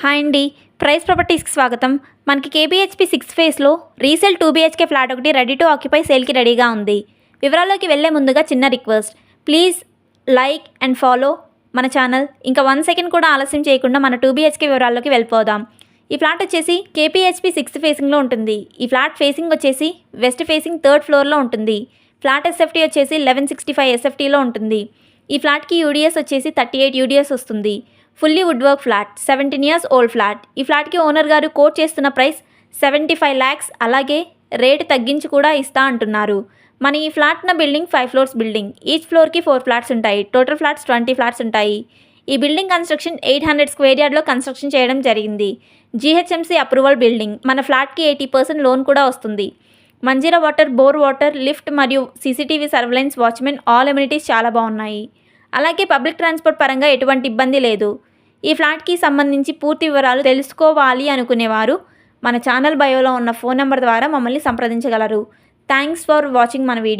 Hi అండి. Price ప్రాపర్టీస్కి స్వాగతం. మనకి కేబీహెచ్పి 6 ఫేస్లో రీసేల్ 2 BHK ఫ్లాట్ ఒకటి రెడీ టు ఆక్యుపై సేల్కి రెడీగా ఉంది. వివరాల్లోకి వెళ్ళే ముందుగా చిన్న request, please like and follow మన ఛానల్. ఇంకా 1 సెకండ్ కూడా ఆలస్యం చేయకుండా మన 2 BHK వివరాల్లోకి వెళ్ళిపోదాం. ఈ ఫ్లాట్ వచ్చేసి కేపీహెచ్పి 6 ఫేసింగ్లో ఉంటుంది. ఈ ఫ్లాట్ ఫేసింగ్ వచ్చేసి వెస్ట్ ఫేసింగ్ 3rd ఫ్లోర్లో ఉంటుంది. ఫ్లాట్ ఎస్ఎఫ్టీ వచ్చేసి 1165 SFTలో ఉంటుంది. ఈ ఫ్లాట్కి యూడిఎస్ వచ్చేసి 38 యూడిఎస్ వస్తుంది. Fully wood work flat, 17 years old flat. ఈ ఫ్లాట్కి ఓనర్ గారు కోట్ చేస్తున్న ప్రైస్ 75 lakhs, అలాగే రేటు తగ్గించి కూడా ఇస్తా అంటున్నారు. మన ఈ ఫ్లాట్ ఉన్న బిల్డింగ్ 5 floors బిల్డింగ్. ఈచ్ ఫ్లోర్కి 4 flats ఉంటాయి. టోటల్ ఫ్లాట్స్ 20 flats ఉంటాయి. ఈ బిల్డింగ్ కన్స్ట్రక్షన్ 800 square yardలో కన్స్ట్రక్షన్ చేయడం జరిగింది. GHMC approval building. మన ఫ్లాట్కి 80% లోన్ కూడా వస్తుంది. Manjira water, bore water, lift మరియు CCTV surveillance, watchman, all amenities చాలా బాగున్నాయి. అలాగే పబ్లిక్ ట్రాన్స్పోర్ట్ పరంగా ఎటువంటి ఇబ్బంది లేదు. ఈ ఫ్లాట్కి సంబంధించి పూర్తి వివరాలు తెలుసుకోవాలి అనుకునేవారు మన ఛానల్ బయోలో ఉన్న ఫోన్ నెంబర్ ద్వారా మమ్మల్ని సంప్రదించగలరు. థ్యాంక్స్ ఫర్ వాచింగ్ మన వీడియో.